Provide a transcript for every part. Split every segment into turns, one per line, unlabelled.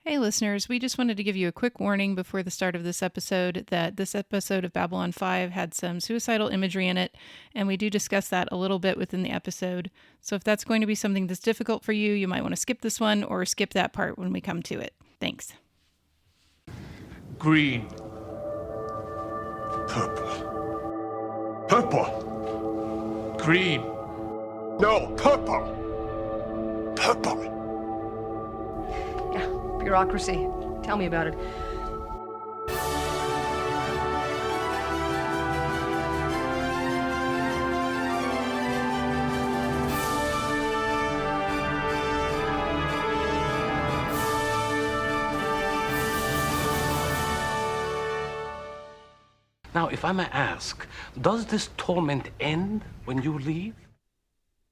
Hey, listeners, we just wanted to give you a quick warning before the start of this episode that this episode of Babylon 5 had some suicidal imagery in it, and we do discuss that a little bit within the episode. So if that's going to be something that's difficult for you, you might want to skip this one or skip that part when we come to it. Thanks.
Green.
Purple. Purple.
Green.
No, purple. Purple.
Yeah, bureaucracy. Tell me about it.
Now, if I may ask, does this torment end when you leave?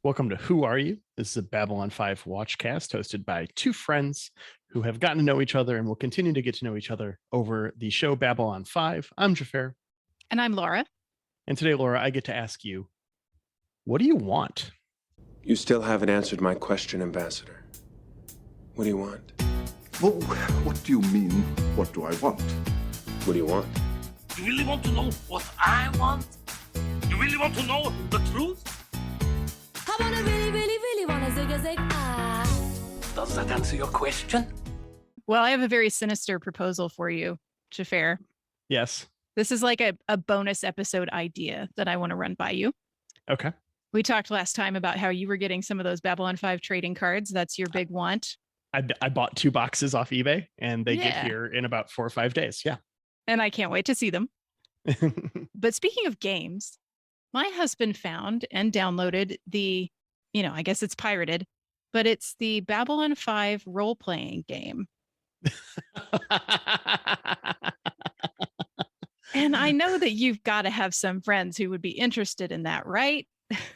Welcome to Who Are You? This is a Babylon 5 Watchcast hosted by two friends who have gotten to know each other and will continue to get to know each other over the show Babylon 5. I'm Xhafer.
And I'm Laura.
And today, Laura, I get to ask you, what do you want?
You still haven't answered my question, Ambassador. What do you want?
Well, what do you mean, what do I want?
What do you want?
You really want to know what I want? You really want to know the truth?
I wanna really wanna zig a zig ah.
Does that answer your question?
Well, I have a very sinister proposal for you, Xhafer.
Yes.
This is like a bonus episode idea that I want to run by you.
Okay.
We talked last time about how you were getting some of those Babylon 5 trading cards. That's your big want.
I bought 2 boxes off eBay and they get
Yeah.
here in about 4 or 5 days. Yeah.
And I can't wait to see them. But speaking of games, my husband found and downloaded the, I guess it's pirated, but it's the Babylon 5 role-playing game. And I know that you've got to have some friends who would be interested in that, right?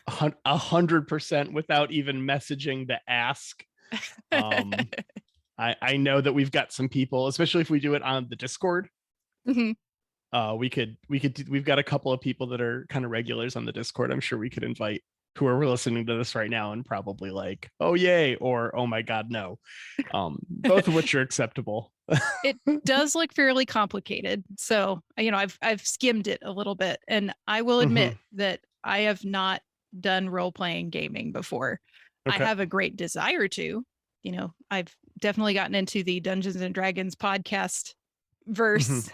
100% without even messaging the ask. I know that we've got some people, especially if we do it on the Discord.
Mhm.
We've got a couple of people that are kind of regulars on the Discord. I'm sure we could invite who are listening to this right now and probably like, oh yay, or oh my god, no. Both of which are acceptable.
It does look fairly complicated. So, I've skimmed it a little bit, and I will admit that I have not done role-playing gaming before.
Okay.
I have a great desire to. I've definitely gotten into the Dungeons and Dragons podcast verse.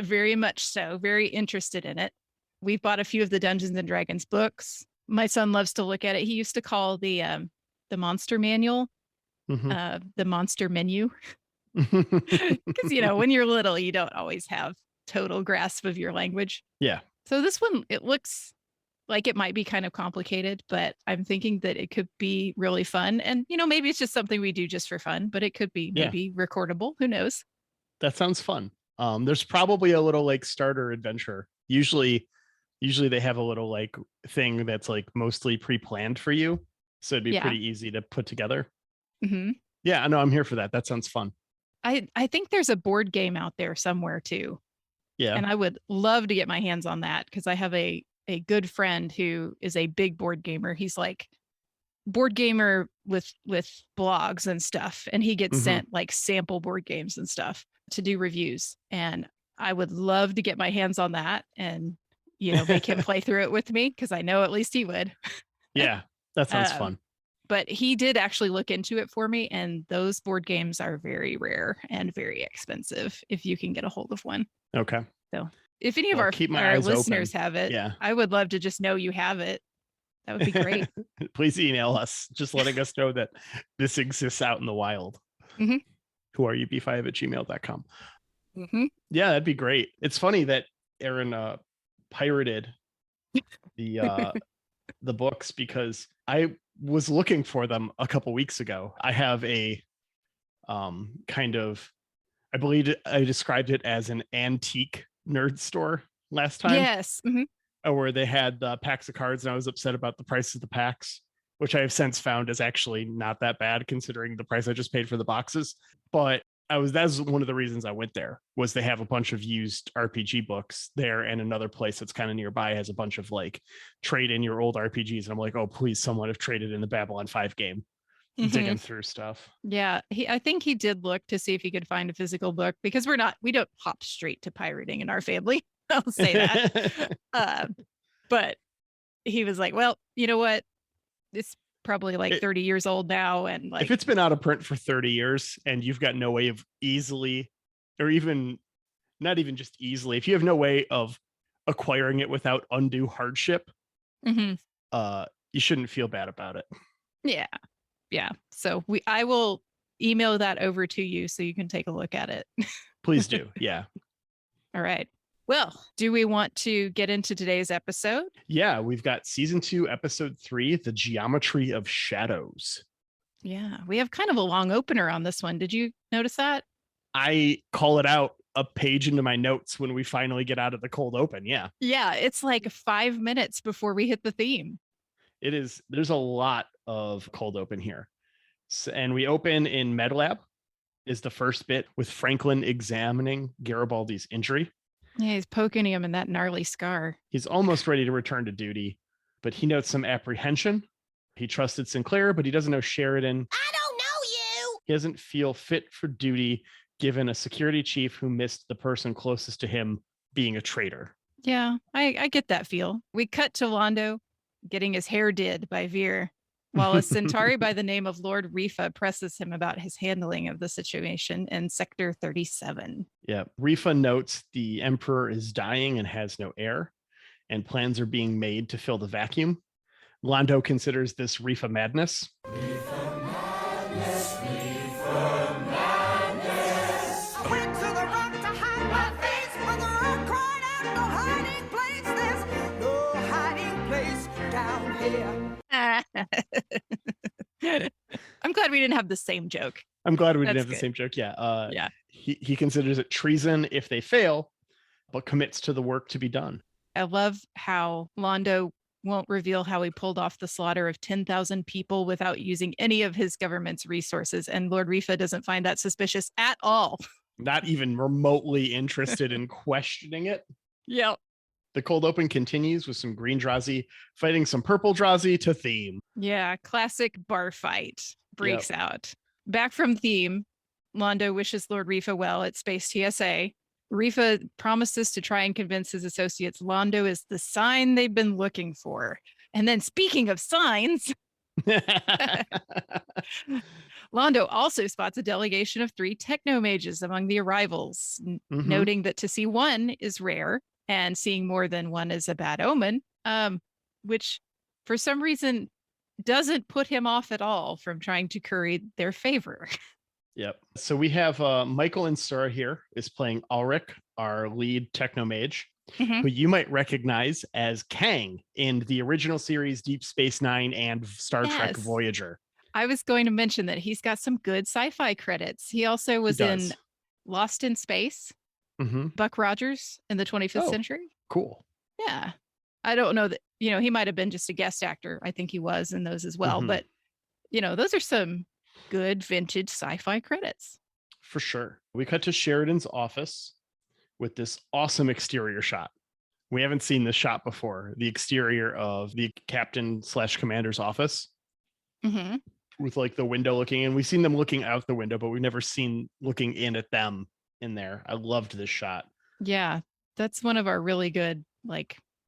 Very much so. Very interested in it. We've bought a few of the Dungeons and Dragons books. My son loves to look at it. He used to call the monster manual the monster menu. Because, when you're little, you don't always have total grasp of your language.
Yeah.
So this one, it looks like it might be kind of complicated, but I'm thinking that it could be really fun. And, maybe it's just something we do just for fun, but it could be maybe recordable. Who knows?
That sounds fun. There's probably a little like starter adventure. Usually they have a little like thing that's like mostly pre-planned for you. So it'd be pretty easy to put together.
Mm-hmm.
Yeah, I know. I'm here for that. That sounds fun.
I think there's a board game out there somewhere too.
Yeah.
And I would love to get my hands on that because I have a good friend who is a big board gamer. He's like board gamer with blogs and stuff. And he gets sent like sample board games and stuff to do reviews. And I would love to get my hands on that and, make him play through it with me because I know at least he would.
Yeah, that sounds fun.
But he did actually look into it for me. And those board games are very rare and very expensive if you can get a hold of one.
Okay.
So if any of our listeners have it, I would love to just know you have it. That would be great.
Please email us, just letting us know that this exists out in the wild.
Mm-hmm.
Who are you, b5@gmail.com.
Mm-hmm.
Yeah, that'd be great. It's funny that Aaron pirated the books because I was looking for them a couple weeks ago. I have a I believe I described it as an antique nerd store last time.
Yes. Mm-hmm.
Where they had the packs of cards and I was upset about the price of the packs, which I have since found is actually not that bad considering the price I just paid for the boxes. But that's one of the reasons I went there, was they have a bunch of used RPG books there, and another place that's kind of nearby has a bunch of like trade in your old RPGs. And I'm like, oh, please, someone have traded in the Babylon 5 game. digging through stuff.
Yeah, I think he did look to see if he could find a physical book because we don't hop straight to pirating in our family. I'll say that. But he was like, well, you know what? It's probably like 30 years old now. And like,
if it's been out of print for 30 years and you've got no way of easily, or even not even just easily, if you have no way of acquiring it without undue hardship, you shouldn't feel bad about it.
Yeah. Yeah. So I will email that over to you so you can take a look at it.
Please do. Yeah.
All right. Well, do we want to get into today's episode?
Yeah, we've got season 2, episode 3, The Geometry of Shadows.
Yeah, we have kind of a long opener on this one. Did you notice that?
I call it out a page into my notes when we finally get out of the cold open. Yeah.
Yeah, it's like 5 minutes before we hit the theme.
It is. There's a lot of cold open here. So, and we open in MedLab is the first bit with Franklin examining Garibaldi's injury.
Yeah, he's poking him in that gnarly scar.
He's almost ready to return to duty, but he notes some apprehension. He trusted Sinclair, but he doesn't know Sheridan.
I don't know you.
He doesn't feel fit for duty given a security chief who missed the person closest to him being a traitor.
Yeah, I get that feel. We cut to Londo getting his hair did by Veer, while a Centauri by the name of Lord Refa presses him about his handling of the situation in Sector 37.
Yeah, Refa notes the Emperor is dying and has no heir, and plans are being made to fill the vacuum. Londo considers this Refa madness.
Refa madness, Refa madness.
I went to the rock to hide my face, but the rock cried out, no hiding place, there's no hiding place down here.
I'm glad we didn't have the same joke.
I'm glad we didn't
That's
have the
good.
same joke. Yeah.
Yeah.
He considers it treason if they fail, but commits to the work to be done.
I love how Londo won't reveal how he pulled off the slaughter of 10,000 people without using any of his government's resources. And Lord Refa doesn't find that suspicious at all.
Not even remotely interested in questioning it.
Yep.
The cold open continues with some green Drazi fighting some purple Drazi to theme.
Yeah, classic bar fight breaks out. Back from theme, Londo wishes Lord Refa well at Space TSA. Refa promises to try and convince his associates Londo is the sign they've been looking for. And then speaking of signs, Londo also spots a delegation of 3 technomages among the arrivals, noting that to see one is rare and seeing more than one is a bad omen, which for some reason doesn't put him off at all from trying to curry their favor.
Yep. So we have Michael Insura here is playing Ulrich, our lead technomage, who you might recognize as Kang in the original series Deep Space Nine and Star Trek Voyager.
I was going to mention that he's got some good sci-fi credits. He also was in Lost in Space, Buck Rogers in the 25th Century.
Cool.
Yeah. I don't know that, he might have been just a guest actor. I think he was in those as well. But, those are some good vintage sci-fi credits.
For sure. We cut to Sheridan's office with this awesome exterior shot. We haven't seen this shot before. The exterior of the captain/commander's office with like the window looking in. We've seen them looking out the window, but we've never seen looking in at them in there. I loved this shot.
Yeah. That's one of our really good,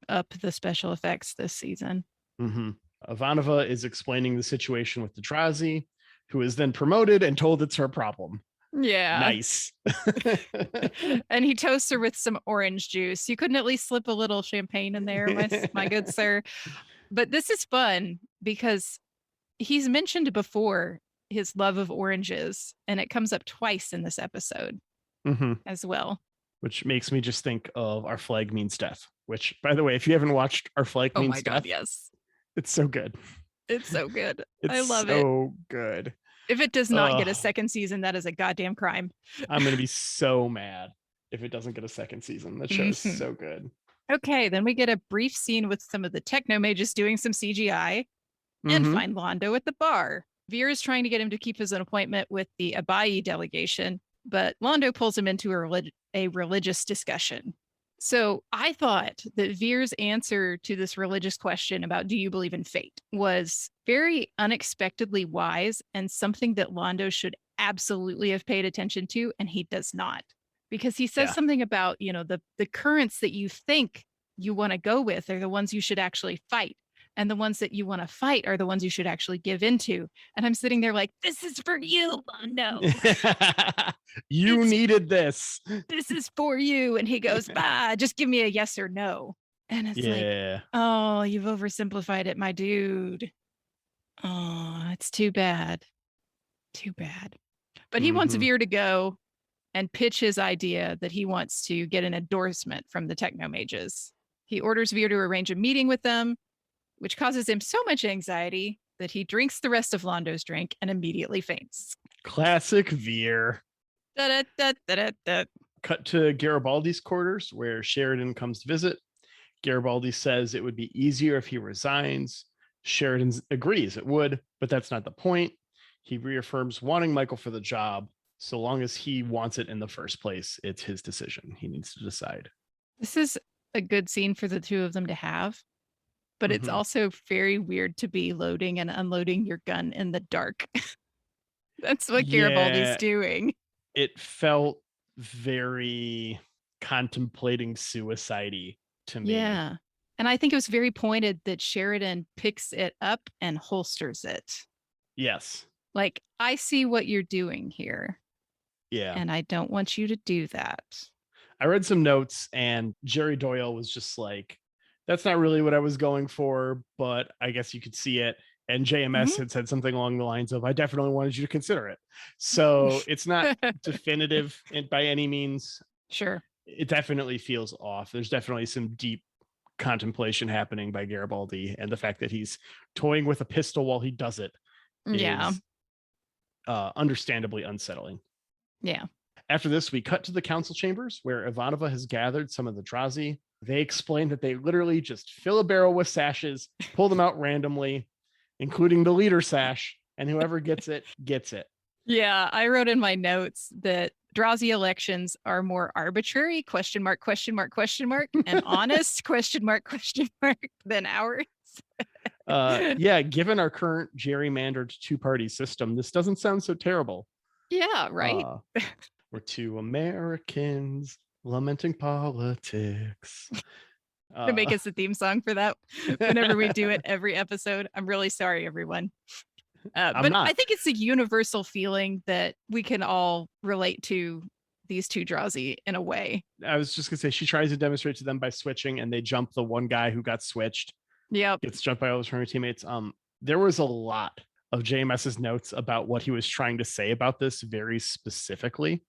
up the special effects this season.
Ivanova is explaining the situation with the Drazi, who is then promoted and told it's her problem.
Yeah.
Nice.
And he toasts her with some orange juice. You couldn't at least slip a little champagne in there, my good sir. But this is fun because he's mentioned before his love of oranges, and it comes up twice in this episode as well.
Which makes me just think of Our Flag Means Death, which, by the way, if you haven't watched Our Flag Means Death,
yes.
It's so good.
It's so good.
It's
I love it.
so good.
If it does not get a second season, that is a goddamn crime.
I'm going to be so mad if it doesn't get a second season. That show is so good.
Okay, then we get a brief scene with some of the technomages doing some CGI and find Londo at the bar. Veer is trying to get him to keep his appointment with the Abai delegation, but Londo pulls him into a religious discussion. So I thought that Veer's answer to this religious question about do you believe in fate was very unexpectedly wise and something that Londo should absolutely have paid attention to, and he does not. Because he says
Yeah.
something about, the currents that you think you want to go with are the ones you should actually fight. And the ones that you want to fight are the ones you should actually give into. And I'm sitting there like, this is for you, Londo.
You needed this.
This is for you. And he goes, bah, just give me a yes or no. And it's like, oh, you've oversimplified it, my dude. Oh, it's too bad. Too bad. But he wants Veer to go and pitch his idea that he wants to get an endorsement from the techno mages. He orders Veer to arrange a meeting with them, which causes him so much anxiety that he drinks the rest of Londo's drink and immediately faints.
Classic Veer.
Da-da-da-da-da-da.
Cut to Garibaldi's quarters where Sheridan comes to visit. Garibaldi says it would be easier if he resigns. Sheridan agrees it would, but that's not the point. He reaffirms wanting Michael for the job. So long as he wants it in the first place, it's his decision. He needs to decide.
This is a good scene for the two of them to have, but it's also very weird to be loading and unloading your gun in the dark. That's what Garibaldi's doing.
It felt very contemplating suicide-y to me.
Yeah. And I think it was very pointed that Sheridan picks it up and holsters it.
Yes.
Like, I see what you're doing here.
Yeah.
And I don't want you to do that.
I read some notes and Jerry Doyle was just like, that's not really what I was going for, but I guess you could see it. And JMS had said something along the lines of, I definitely wanted you to consider it. So it's not definitive by any means.
Sure.
It definitely feels off. There's definitely some deep contemplation happening by Garibaldi, and the fact that he's toying with a pistol while he does it is understandably unsettling.
Yeah.
After this, we cut to the council chambers where Ivanova has gathered some of the Drazi. They explain that they literally just fill a barrel with sashes, pull them out randomly, including the leader sash, and whoever gets it, gets it.
Yeah, I wrote in my notes that Drazi elections are more arbitrary, question mark, and honest, question mark, than ours.
Yeah, given our current gerrymandered two-party system, this doesn't sound so terrible.
Yeah, right.
We're two Americans lamenting politics.
To make us a theme song for that whenever we do it every episode. I'm really sorry, everyone. But I think it's a universal feeling that we can all relate to these two Drazi in a way.
I was just gonna say, she tries to demonstrate to them by switching, and they jump the one guy who got switched.
Yep.
Gets jumped by all his former teammates. There was a lot of JMS's notes about what he was trying to say about this very specifically,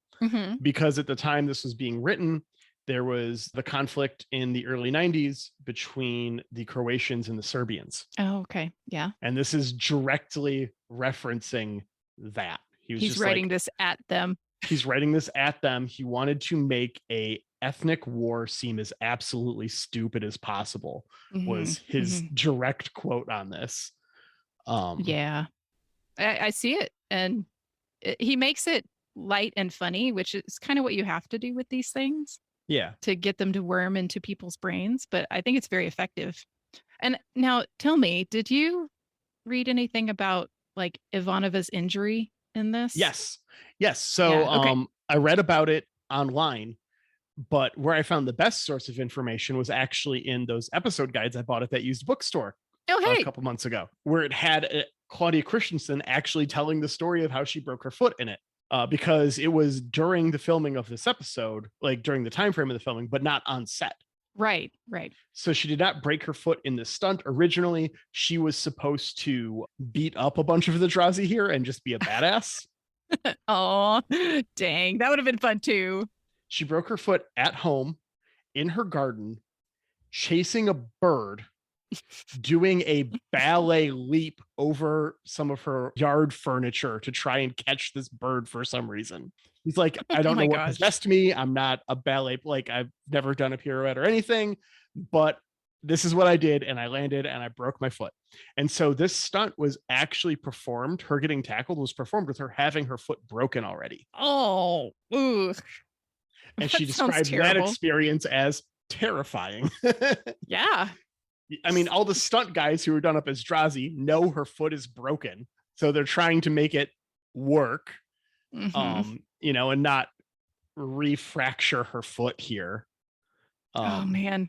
because at the time this was being written, there was the conflict in the early 90s between the Croatians and the Serbians.
Oh, okay. Yeah.
And this is directly referencing that.
He's writing this at them.
He's writing this at them. He wanted to make a ethnic war seem as absolutely stupid as possible, was his direct quote on this.
Yeah, I see it. And he makes it light and funny, which is kind of what you have to do with these things.
Yeah.
To get them to worm into people's brains. But I think it's very effective. And now tell me, did you read anything about like Ivanova's injury in this?
Yes. So I read about it online, but where I found the best source of information was actually in those episode guides I bought at that used bookstore a couple months ago, where it had Claudia Christensen actually telling the story of how she broke her foot in it. Because it was during the filming of this episode, like during the time frame of the filming, but not on set.
Right.
So she did not break her foot in the stunt. Originally, she was supposed to beat up a bunch of the Drazi here and just be a badass.
Oh, dang. That would have been fun too.
She broke her foot at home in her garden, chasing a bird, doing a ballet leap over some of her yard furniture to try and catch this bird for some reason. He's like, I don't know what possessed me. I'm not a ballet, like I've never done a pirouette or anything, but this is what I did. And I landed and I broke my foot. And so this stunt was actually performed. Her getting tackled was performed with her having her foot broken already.
Oh, ooh.
And she described that experience as terrifying.
Yeah.
I mean, all the stunt guys who were done up as Drazi know her foot is broken, so they're trying to make it work,
Mhm.
and not refracture her foot here.
Oh man,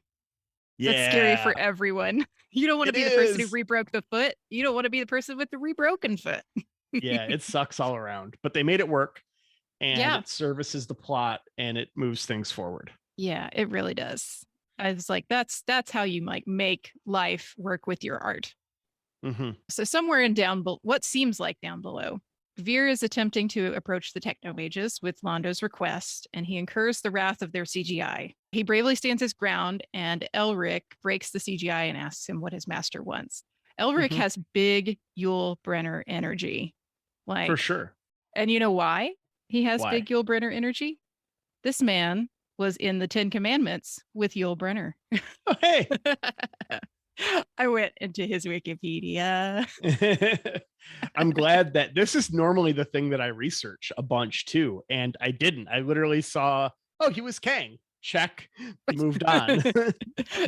that's scary
Yeah,
for everyone. You don't want to
it
be the person who
is.
rebroke the foot. You don't want to be the person with the rebroken foot.
Yeah, it sucks all around, but they made it work, and
Yeah.
it services the plot and it moves things forward.
Yeah, it really does. I was like, that's how you like make life work with your art.
Mm-hmm.
So somewhere in what seems like down below, Veer is attempting to approach the techno mages with Londo's request, and he incurs the wrath of their CGI. He bravely stands his ground, and Elric breaks the CGI and asks him what his master wants. Elric
Mhm.
has big Yul Brenner energy. Like,
For sure.
and you know why he has
Why?
big Yul Brenner energy? This man was in the 10 Commandments with Yul Brenner.
Oh, hey.
I went into his Wikipedia.
I'm glad that this is normally the thing that I research a bunch too, and I didn't. I literally saw, oh, he was Kang. Check. Moved on.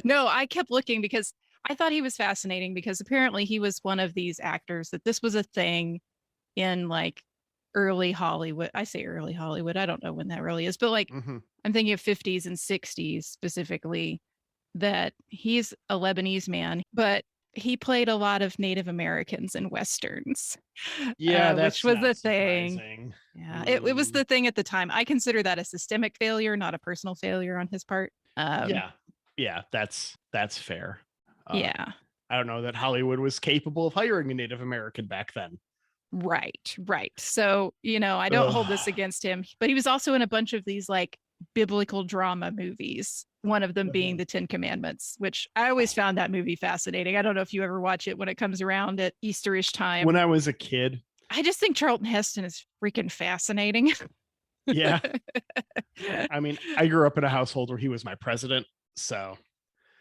No, I kept looking because I thought he was fascinating because apparently he was one of these actors that this was a thing in like early Hollywood. I say early Hollywood. I don't know when that really is, but like
Mhm.
I'm thinking of 50s and 60s specifically, that he's a Lebanese man, but he played a lot of Native Americans in Westerns.
Yeah, that's
which was
not
the thing.
surprising.
Yeah, it was the thing at the time. I consider that a systemic failure, not a personal failure on his part.
Yeah, that's fair.
Yeah.
I don't know that Hollywood was capable of hiring a Native American back then.
Right. So, I don't hold this
Ugh.
against him, but he was also in a bunch of these like biblical drama movies, one of them being
Mhm.
the 10 Commandments, which I always found that movie fascinating. I don't know if you ever watch it when it comes around at Easterish time.
When I was a kid,
I just think Charlton Heston is freaking fascinating.
yeah. I mean, I grew up in a household where he was my president, so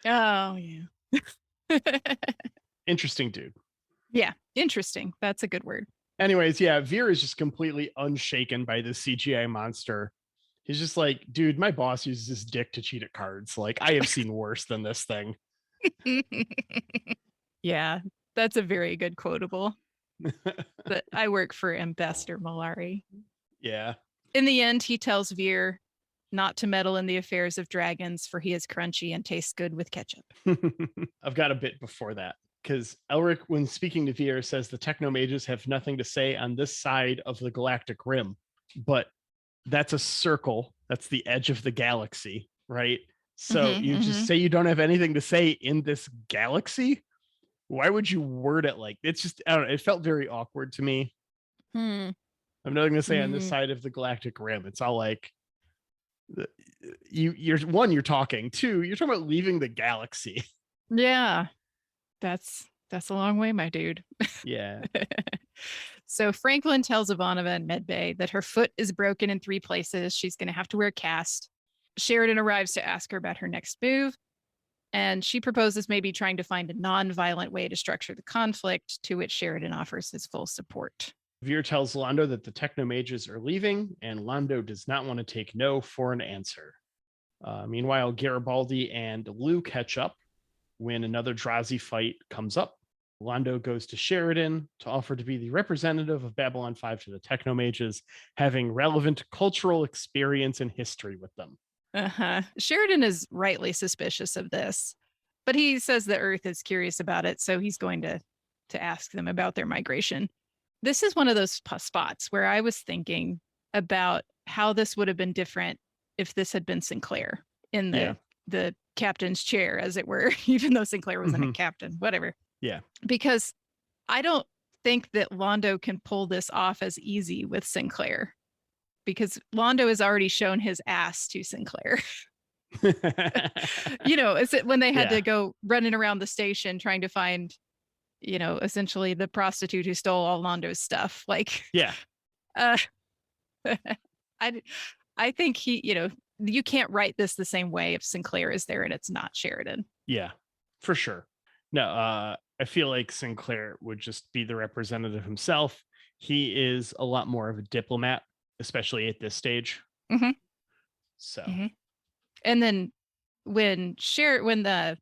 Oh, yeah.
interesting dude.
Yeah, interesting. That's a good word.
Anyways, yeah, Veer is just completely unshaken by this CGI monster. He's just like, dude, my boss uses his dick to cheat at cards. Like, I have seen worse than this thing.
Yeah, that's a very good quotable. But I work for Ambassador Malari.
Yeah.
In the end, he tells Veer not to meddle in the affairs of dragons, for he is crunchy and tastes good with ketchup.
I've got a bit before that because Elric, when speaking to Veer, says the techno mages have nothing to say on this side of the galactic rim, but that's a circle. That's the edge of the galaxy, right? So you just say you don't have anything to say in this galaxy. Why would you word it like it's just, I don't know. It felt very awkward to me.
Hmm.
I'm nothing to say on this side of the galactic rim. It's all like you're one, you're talking. Two, you're talking about leaving the galaxy.
Yeah, that's a long way, my dude.
Yeah.
So Franklin tells Ivanova and Medbay that her foot is broken in 3 places. She's going to have to wear a cast. Sheridan arrives to ask her about her next move, and she proposes maybe trying to find a non-violent way to structure the conflict, to which Sheridan offers his full support.
Veer tells Londo that the techno mages are leaving, and Londo does not want to take no for an answer. Meanwhile, Garibaldi and Lou catch up when another Drazi fight comes up. Londo goes to Sheridan to offer to be the representative of Babylon 5 to the techno mages, having relevant cultural experience and history with them.
Sheridan is rightly suspicious of this, but he says the Earth is curious about it, so he's going to ask them about their migration. This is one of those spots where I was thinking about how this would have been different if this had been Sinclair in the captain's chair, as it were, even though Sinclair wasn't a captain, whatever.
Yeah.
Because I don't think that Londo can pull this off as easy with Sinclair, because Londo has already shown his ass to Sinclair. Is it when they had to go running around the station trying to find, essentially the prostitute who stole all Londo's stuff. Like,
yeah.
I think you can't write this the same way if Sinclair is there and it's not Sheridan.
Yeah, for sure. No, I feel like Sinclair would just be the representative himself. He is a lot more of a diplomat, especially at this stage.
Mm-hmm.
So,
and then when the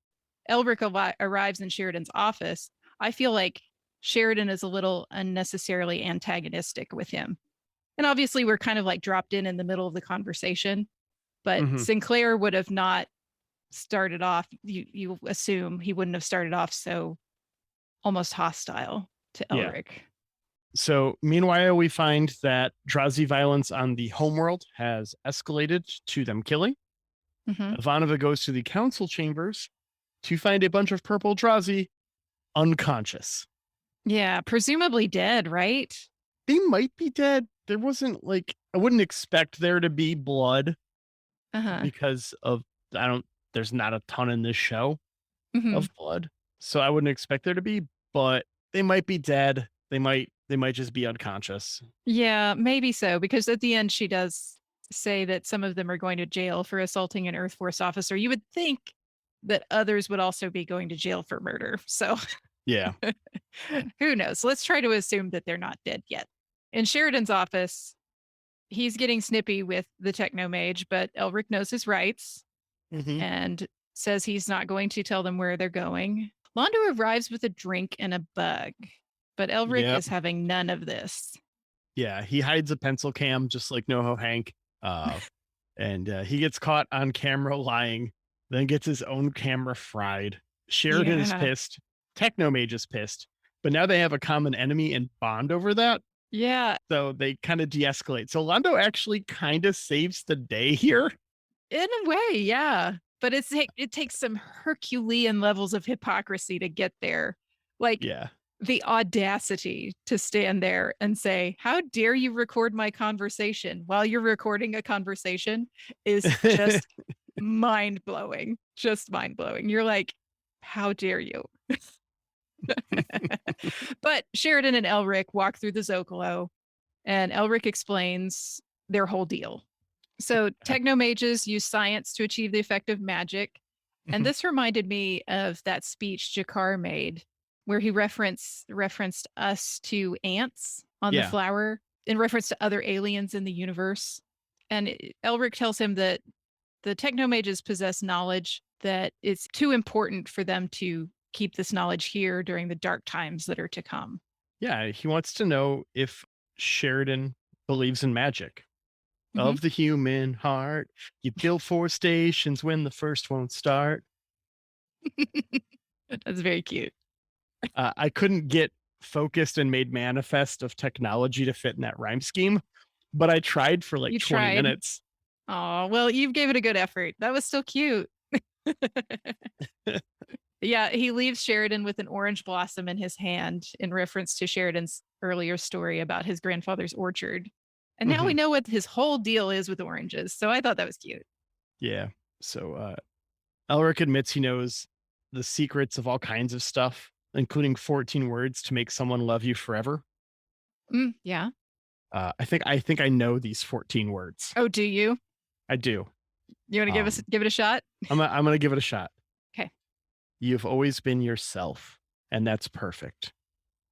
Elric arrives in Sheridan's office, I feel like Sheridan is a little unnecessarily antagonistic with him. And obviously we're kind of like dropped in the middle of the conversation, but Sinclair would have not started off, you assume he wouldn't have started off so almost hostile to Elric.
Yeah. So meanwhile, we find that Drazi violence on the homeworld has escalated to them killing. Ivanova goes to the council chambers to find a bunch of purple Drazi unconscious.
Yeah, presumably dead, right?
They might be dead. There wasn't like, I wouldn't expect there to be blood because of, there's not a ton in this show of blood. So I wouldn't expect there to be, but they might be dead. They might just be unconscious.
Yeah, maybe so, because at the end she does say that some of them are going to jail for assaulting an Earth Force officer. You would think that others would also be going to jail for murder. So
yeah,
who knows? Let's try to assume that they're not dead yet. In Sheridan's office, he's getting snippy with the Technomage, but Elric knows his rights and says he's not going to tell them where they're going. Londo arrives with a drink and a bug, but Elric is having none of this.
Yeah, he hides a pencil cam just like NoHo Hank. And he gets caught on camera lying, then gets his own camera fried. Sheridan is pissed. Technomage is pissed. But now they have a common enemy and bond over that.
Yeah.
So they kind of de-escalate. So Londo actually kind of saves the day here.
In a way, yeah. But it takes some Herculean levels of hypocrisy to get there. Like, the audacity to stand there and say, how dare you record my conversation while you're recording a conversation is just mind-blowing. Just mind-blowing. You're like, how dare you? But Sheridan and Elric walk through the Zocalo, and Elric explains their whole deal. So technomages use science to achieve the effect of magic. And this reminded me of that speech Jakar made, where he referenced us to ants on the flower in reference to other aliens in the universe. And Elric tells him that the technomages possess knowledge that it's too important for them to keep this knowledge here during the dark times that are to come.
Yeah, he wants to know if Sheridan believes in magic. Of the human heart, you build 4 stations when the first won't start.
That's very cute.
I couldn't get focused and made manifest of technology to fit in that rhyme scheme, but I tried for like 20 minutes.
Oh, well, you gave it a good effort. That was still cute. Yeah, he leaves Sheridan with an orange blossom in his hand in reference to Sheridan's earlier story about his grandfather's orchard. And now we know what his whole deal is with oranges. So I thought that was cute.
Yeah. So Elric admits he knows the secrets of all kinds of stuff, including 14 words to make someone love you forever.
Yeah.
I think I know these 14 words.
Oh, do you?
I do.
You want to give it a shot?
I'm gonna give it a shot.
Okay.
You've always been yourself, and that's perfect.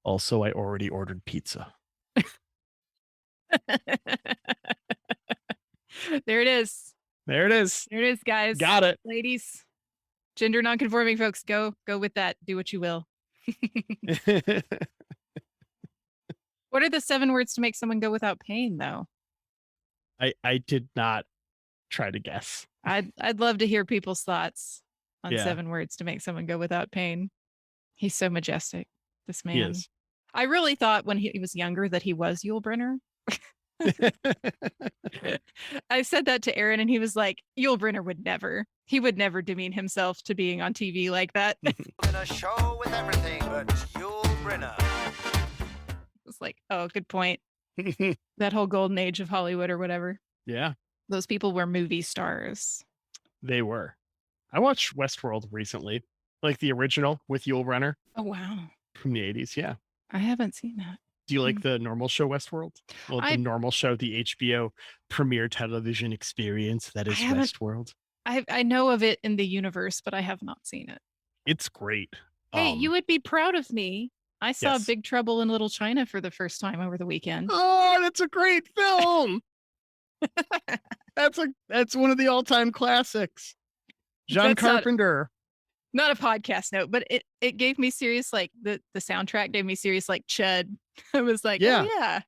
Also, I already ordered pizza.
There it is.
There it is.
There it is, guys.
Got it.
Ladies. Gender nonconforming folks, go with that. Do what you will. What are the 7 words to make someone go without pain, though?
I did not try to guess.
I'd love to hear people's thoughts on 7 words to make someone go without pain. He's so majestic, this man.
He is.
I really thought when he was younger that he was Yul Brynner. I said that to Aaron and he was like, Yul Brynner would never. He would never demean himself to being on TV like that.
In a show with everything but Yul Brynner.
It's like, oh, good point. That whole golden age of Hollywood or whatever.
Yeah.
Those people were movie stars.
They were. I watched Westworld recently, like the original with Yul Brynner.
Oh, wow.
From the 80s. Yeah.
I haven't seen that.
Do you like the normal show Westworld? Well, the normal show, the HBO premiere television experience that is Westworld.
I know of it in the universe, but I have not seen it.
It's great.
Hey, you would be proud of me. I saw Big Trouble in Little China for the first time over the weekend.
Oh, that's a great film. That's one of the all-time classics. John
That's
Carpenter.
not a podcast note, but it gave me serious, like the soundtrack gave me serious, like Chud. I was like,
Yeah.
oh yeah.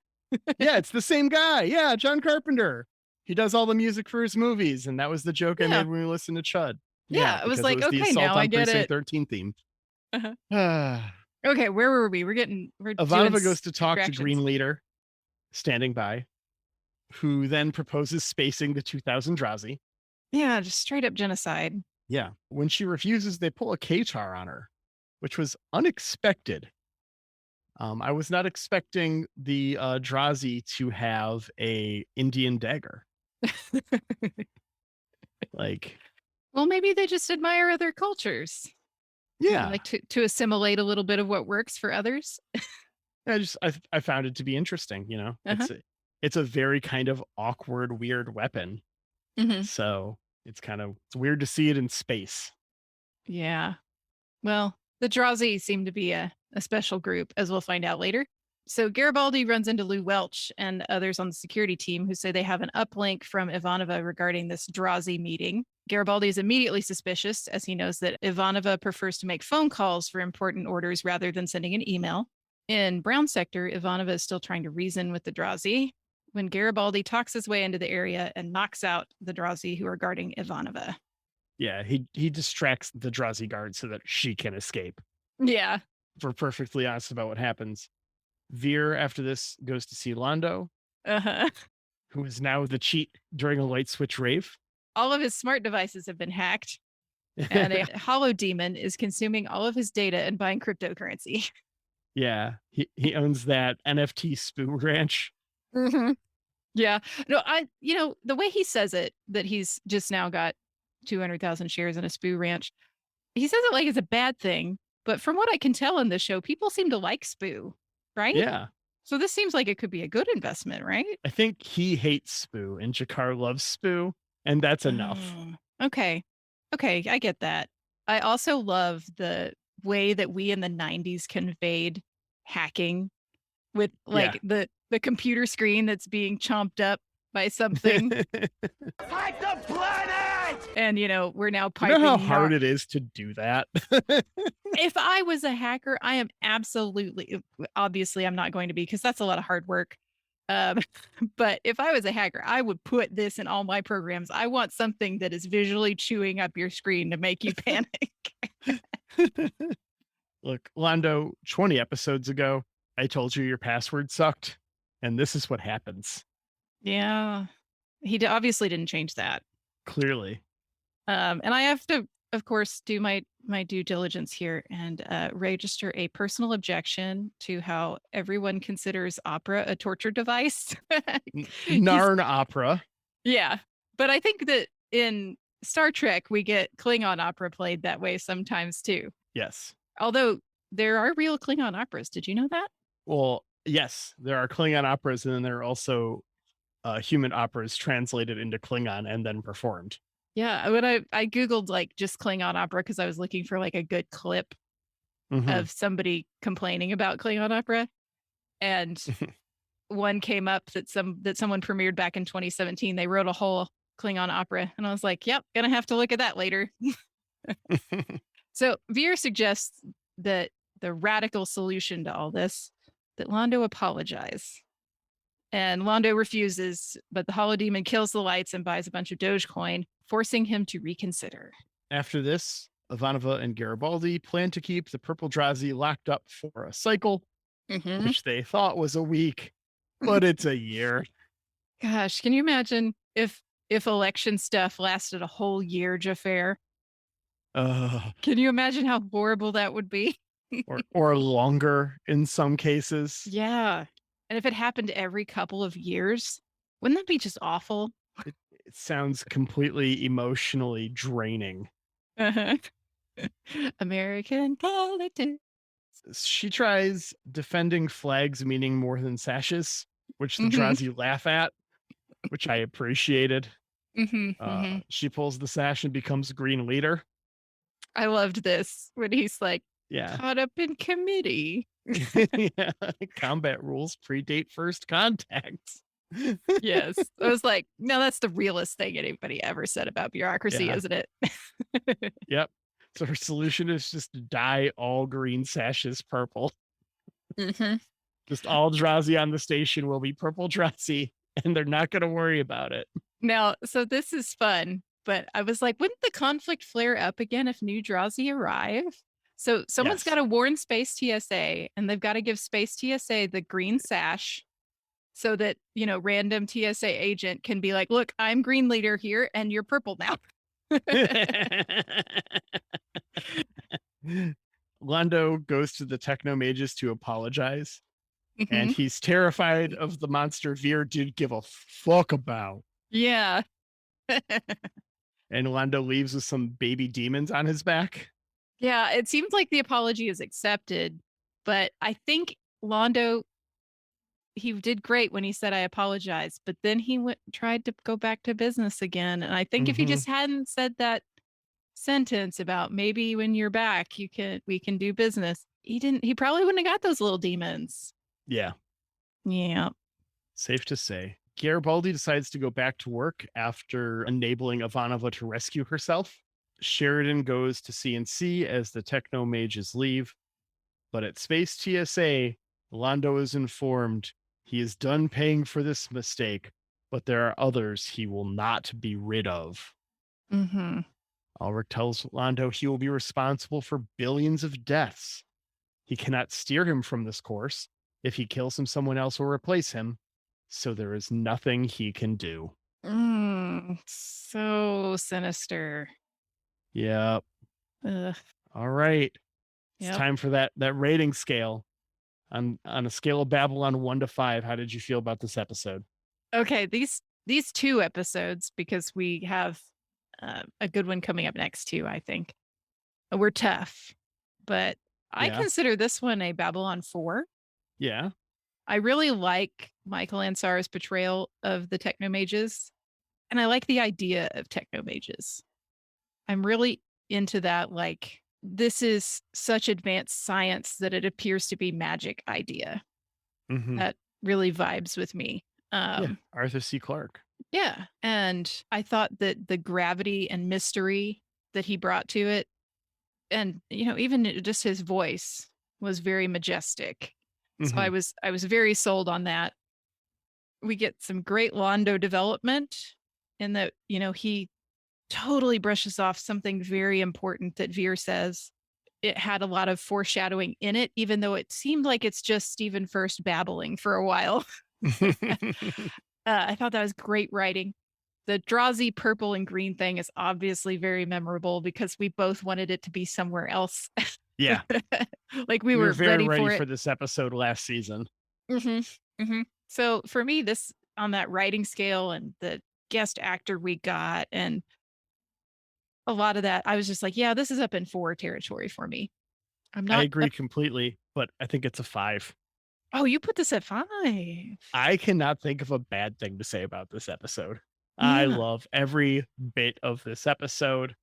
Yeah, it's the same guy. Yeah, John Carpenter. He does all the music for his movies, and that was the joke I
Yeah.
made when we listened to Chud.
Yeah, I was
because
like,
it was the
okay,
Assault
now
on
I get
Precinct
it.
13 theme.
Uh-huh. Okay, where were we? We're
Ivanova goes to talk to
distractions.
Green Leader, standing by, who then proposes spacing the 2000 Drazi.
Yeah, just straight up genocide.
Yeah. When she refuses, they pull a K-tar on her, which was unexpected. I was not expecting the Drazi to have a Indian dagger. Like,
Well, maybe they just admire other cultures.
yeah,
Like to assimilate a little bit of what works for others.
I found it to be interesting. It's a very kind of awkward, weird weapon.
Mhm.
So it's weird to see it in space.
Yeah. Well, the Drazi seem to be a special group, as we'll find out later. So Garibaldi runs into Lou Welch and others on the security team who say they have an uplink from Ivanova regarding this Drazi meeting. Garibaldi is immediately suspicious, as he knows that Ivanova prefers to make phone calls for important orders rather than sending an email. In Brown Sector, Ivanova is still trying to reason with the Drazi when Garibaldi talks his way into the area and knocks out the Drazi who are guarding Ivanova.
Yeah, he distracts the Drazi guard so that she can escape.
Yeah.
If we're perfectly honest about what happens. Veer, after this, goes to see Londo,
Uh-huh.
who is now the cheat during a light switch rave.
All of his smart devices have been hacked, and a hollow demon is consuming all of his data and buying cryptocurrency.
Yeah, he owns that NFT Spoo Ranch.
Mm-hmm. Yeah. No, the way he says it, that he's just now got 200,000 shares in a Spoo Ranch, he says it like it's a bad thing. But from what I can tell in this show, people seem to like Spoo, right?
Yeah.
So this seems like it could be a good investment, right?
I think he hates Spoo and Jakar loves Spoo, and that's enough.
Okay. Okay, I get that. I also love the way that we in the 90s conveyed hacking with like the computer screen that's being chomped up by something.
Fight the planet!
And we're now
You
piping.
know how hard it is to do that?
If I was a hacker, I am obviously I'm not going to be, because that's a lot of hard work. But if I was a hacker, I would put this in all my programs. I want something that is visually chewing up your screen to make you panic.
Look, Londo, 20 episodes ago, I told you your password sucked, and this is what happens.
Yeah. He obviously didn't change that.
Clearly.
And I have to, of course, do my due diligence here and register a personal objection to how everyone considers opera a torture device.
Narn opera.
Yeah. But I think that in Star Trek, we get Klingon opera played that way sometimes too.
Yes.
Although there are real Klingon operas. Did you know that?
Well, yes, there are Klingon operas, and then there are also human operas translated into Klingon and then performed.
Yeah. When I Googled like just Klingon opera because I was looking for like a good clip of somebody complaining about Klingon opera. And one came up that someone premiered back in 2017. They wrote a whole Klingon opera. And I was like, yep, gonna have to look at that later. So Veer suggests that the radical solution to all this, that Londo apologize. And Londo refuses, but the holodemon kills the lights and buys a bunch of Dogecoin, forcing him to reconsider.
After this, Ivanova and Garibaldi plan to keep the Purple Drazi locked up for a cycle, which they thought was a week, but it's a year.
Gosh, can you imagine if election stuff lasted a whole year, Xhafer? Can you imagine how horrible that would be?
or longer in some cases.
Yeah. And if it happened every couple of years, wouldn't that be just awful?
It sounds completely emotionally draining.
American politics.
She tries defending flags meaning more than sashes, which the Drazi laugh at, which I appreciated. She pulls the sash and becomes Green Leader.
I loved this when he's like,
yeah,
caught up in committee.
Yeah. Combat rules predate first contact.
Yes. I was like, no, that's the realest thing anybody ever said about bureaucracy,
Yeah.
isn't it?
Yep. So her solution is just to dye all green sashes purple.
Mm-hmm.
Just all Drazi on the station will be purple Drazi, and they're not going to worry about it.
Now, so this is fun, but I was like, wouldn't the conflict flare up again if new Drazi arrive? So someone's
Yes.
got to warn Space TSA, and they've got to give Space TSA the green sash so that, random TSA agent can be like, look, I'm green leader here, and you're purple now.
Londo goes to the techno mages to apologize, and
Mhm.
he's terrified of the monster Veer did give a fuck about.
Yeah.
And Londo leaves with some baby demons on his back.
Yeah, it seems like the apology is accepted, but I think Londo, he did great when he said I apologize, but then he tried to go back to business again. And I think if he just hadn't said that sentence about maybe when you're back, we can do business, he probably wouldn't have got those little demons.
Yeah.
Yeah.
Safe to say. Garibaldi decides to go back to work after enabling Ivanova to rescue herself. Sheridan goes to CNC as the techno mages leave. But at Space TSA, Londo is informed he is done paying for this mistake, but there are others he will not be rid of.
Mm-hmm.
Ulrich tells Londo he will be responsible for billions of deaths. He cannot steer him from this course. If he kills him, someone else will replace him. So there is nothing he can do.
So sinister.
Yep.
Ugh.
All right. It's
Yep.
time for that rating scale. On a scale of Babylon 1 to 5, how did you feel about this episode?
Okay, these two episodes, because we have a good one coming up next too, I think. We're tough, but I
Yeah.
consider this one a Babylon 4.
Yeah.
I really like Michael Ansar's portrayal of the technomages, and I like the idea of technomages. I'm really into that, like, this is such advanced science that it appears to be magic idea.
Mhm.
That really vibes with me.
Yeah. Arthur C. Clarke.
Yeah. And I thought that the gravity and mystery that he brought to it, and even just his voice was very majestic. So I was very sold on that. We get some great Londo development in that, he totally brushes off something very important that Veer says. It had a lot of foreshadowing in it, even though it seemed like it's just Stephen First babbling for a while. I thought that was great writing. The Drazi purple and green thing is obviously very memorable because we both wanted it to be somewhere else.
Yeah.
Like we
We
were
were very
ready
ready
for
for this episode last season.
it. So for me, this on that writing scale and the guest actor we got and a lot of that, I was just like, yeah, this is up in 4 territory for me. I'm not.
I agree completely, but I think it's a 5.
Oh, you put this at 5.
I cannot think of a bad thing to say about this episode. I
Yeah.
love every bit of this episode.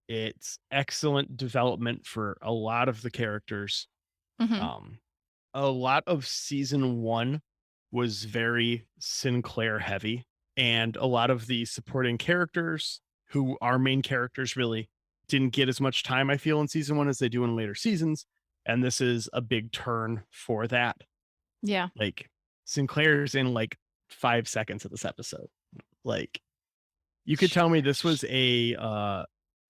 It's excellent development for a lot of the characters.
Mhm.
A lot of season 1 was very Sinclair heavy, and a lot of the supporting characters who are main characters really didn't get as much time, I feel, in season 1 as they do in later seasons. And this is a big turn for that.
Yeah.
Like Sinclair's in like 5 seconds of this episode. Like you could tell me this was a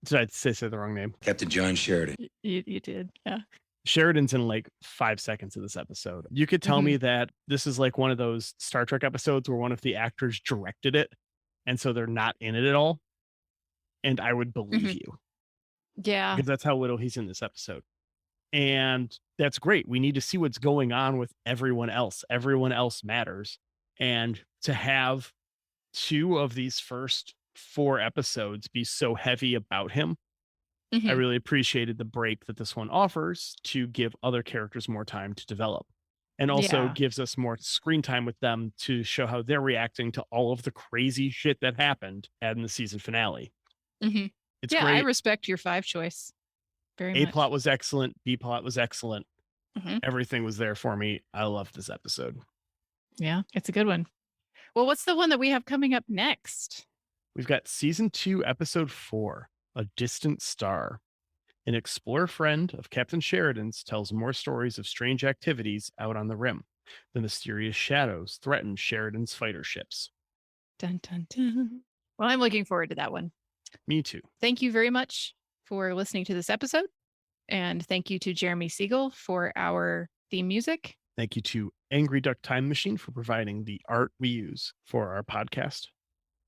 did I say the wrong name?
Captain John Sheridan.
You did. Yeah.
Sheridan's in like 5 seconds of this episode. You could tell me that this is like one of those Star Trek episodes where one of the actors directed it, and so they're not in it at all. And I would believe you.
Yeah.
Because that's how little he's in this episode. And that's great. We need to see what's going on with everyone else. Everyone else matters. And to have 2 of these first 4 episodes be so heavy about him, I really appreciated the break that this one offers to give other characters more time to develop. And also
Yeah.
gives us more screen time with them to show how they're reacting to all of the crazy shit that happened in the season finale. It's
Yeah,
great.
I respect your 5 choice very
A
much.
plot was excellent. B plot was excellent.
Mhm.
Everything was there for me. I loved this episode.
Yeah, it's a good one. Well, what's the one that we have coming up next?
We've got season 2, episode 4, A Distant Star. An explorer friend of Captain Sheridan's tells more stories of strange activities out on the rim. The mysterious shadows threaten Sheridan's fighter ships.
Dun, dun, dun. Well, I'm looking forward to that one.
Me too.
Thank you very much for listening to this episode. And thank you to Jeremy Siegel for our theme music.
Thank you to Angry Duck Time Machine for providing the art we use for our podcast.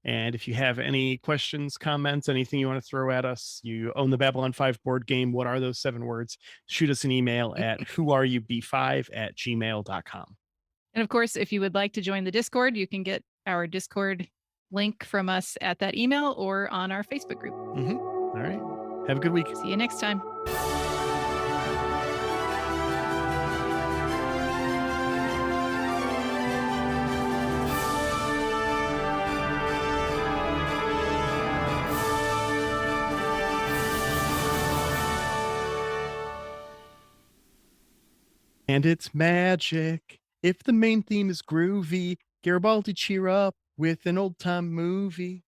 And if you have any questions, comments, anything you want to throw at us, you own the Babylon 5 board game. What are those 7 words? Shoot us an email at whoareyoub5@gmail.com.
And of course, if you would like to join the Discord, you can get our Discord link from us at that email or on our Facebook group.
All right. Have a good week.
See you next time.
And it's magic. If the main theme is groovy, Garibaldi cheer up with an old time movie.